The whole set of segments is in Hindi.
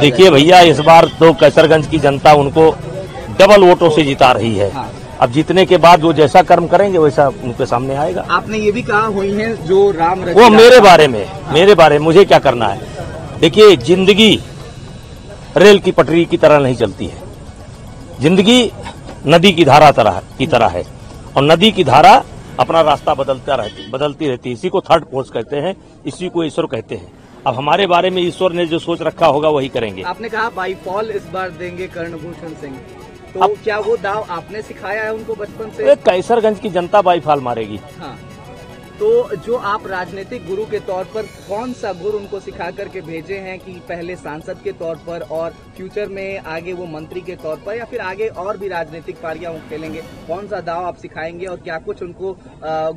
देखिए भैया, इस बार तो कैसरगंज की जनता उनको डबल वोटों से जिता रही है। हाँ। अब जीतने के बाद वो जैसा कर्म करेंगे वैसा उनके सामने आएगा। आपने ये भी कहा हुई है जो राम वो मेरे बारे में मुझे क्या करना है। देखिए, जिंदगी रेल की पटरी की तरह नहीं चलती है। जिंदगी नदी की धारा की तरह है और नदी की धारा अपना रास्ता बदलती रहती है। इसी को थर्ड फोर्स कहते हैं, इसी को ईश्वर कहते हैं। अब हमारे बारे में ईश्वर ने जो सोच रखा होगा वही करेंगे। आपने कहा बाईफॉल इस बार देंगे कर्णभूषण सिंह, तो क्या वो दाव आपने सिखाया है उनको बचपन से? कैसरगंज की जनता बाईफॉल मारेगी। हाँ, तो जो आप राजनीतिक गुरु के तौर पर कौन सा गुरु उनको सिखा करके भेजे हैं कि पहले सांसद के तौर पर और फ्यूचर में आगे वो मंत्री के तौर पर या फिर आगे और भी राजनीतिक पारियां वो खेलेंगे, कौन सा दाव आप सिखाएंगे और क्या कुछ उनको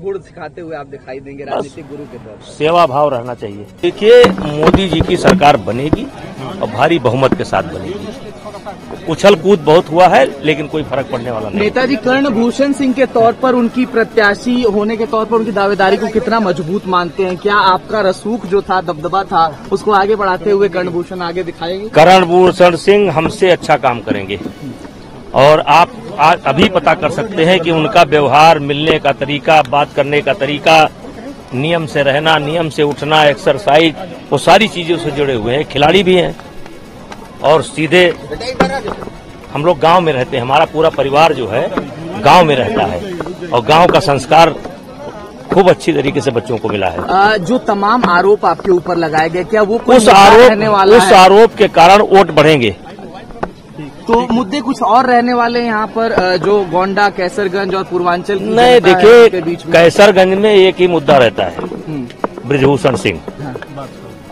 गुण सिखाते हुए आप दिखाई देंगे राजनीतिक गुरु के तौर पर? सेवा भाव रहना चाहिए। देखिए, मोदी जी की सरकार बनेगी और भारी बहुमत के साथ बनेगी। उछल कूद बहुत हुआ है लेकिन कोई फर्क पड़ने वाला नहीं। नेताजी कर्णभूषण सिंह के तौर पर उनकी प्रत्याशी होने के तौर पर उनकी दावेदारी को कितना मजबूत मानते हैं? क्या आपका रसूख जो था, दबदबा था, उसको आगे बढ़ाते हुए कर्णभूषण आगे दिखाएंगे? कर्णभूषण सिंह हमसे अच्छा काम करेंगे और आप अभी पता कर सकते हैं कि उनका व्यवहार, मिलने का तरीका, बात करने का तरीका, नियम से रहना, नियम से उठना, एक्सरसाइज, वो सारी चीजों से जुड़े हुए हैं। खिलाड़ी भी हैं और सीधे हम लोग गांव में रहते हैं। हमारा पूरा परिवार जो है गांव में रहता है और गांव का संस्कार खूब अच्छी तरीके से बच्चों को मिला है। जो तमाम आरोप आपके ऊपर लगाए गए, क्या वो उस आरोप के कारण वोट बढ़ेंगे? तो मुद्दे कुछ और रहने वाले हैं यहाँ पर, जो गोंडा, कैसरगंज और पूर्वांचल की नहीं, देखिए, कैसरगंज में एक ही मुद्दा रहता है, बृजभूषण सिंह।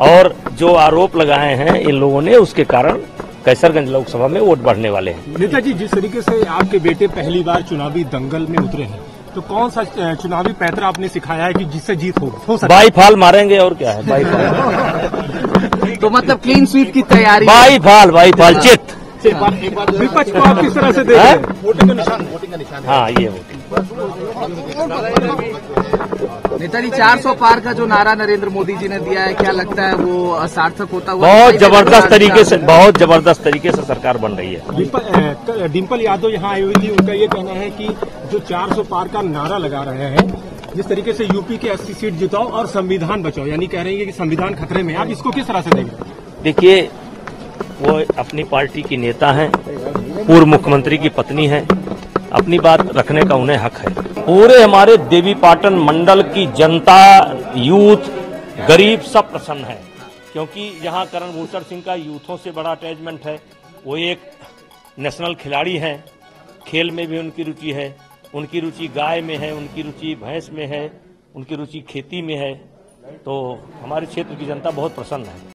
और जो आरोप लगाए हैं इन लोगों ने, उसके कारण कैसरगंज लोकसभा में वोट बढ़ने वाले हैं। नेताजी, जिस तरीके से आपके बेटे पहली बार चुनावी दंगल में उतरे हैं, तो कौन सा चुनावी पैतरा आपने सिखाया है कि जिससे जीत हो सकती है? बाईफॉल मारेंगे और क्या है, बाईफॉल। तो मतलब क्लीन स्वीप की तैयारी? बाईफॉल चित। विपक्ष को आप किस तरह से देख रहे हैं? वोटिंग का निशान। हाँ, ये नेताजी 400 पार का जो नारा नरेंद्र मोदी जी ने दिया है, क्या लगता है वो सार्थक होता हुआ? बहुत जबरदस्त तरीके से सरकार बन रही है। डिम्पल यादव यहाँ आई हुई थी, उनका ये कहना है कि जो 400 पार का नारा लगा रहे हैं, जिस तरीके से यूपी के 80 सीट जिताओ और संविधान बचाओ, यानी कह रहे हैं कि संविधान खतरे में। आप इसको किस तरह से देखें? देखिए, वो अपनी पार्टी की नेता हैं, पूर्व मुख्यमंत्री की पत्नी हैं, अपनी बात रखने का उन्हें हक है। पूरे हमारे देवीपाटन मंडल की जनता, यूथ, गरीब सब प्रसन्न है, क्योंकि यहाँ कर्णभूषण सिंह का यूथों से बड़ा अटैचमेंट है। वो एक नेशनल खिलाड़ी हैं, खेल में भी उनकी रुचि है, उनकी रुचि गाय में है, उनकी रुचि भैंस में है, उनकी रुचि खेती में है। तो हमारे क्षेत्र की जनता बहुत प्रसन्न है।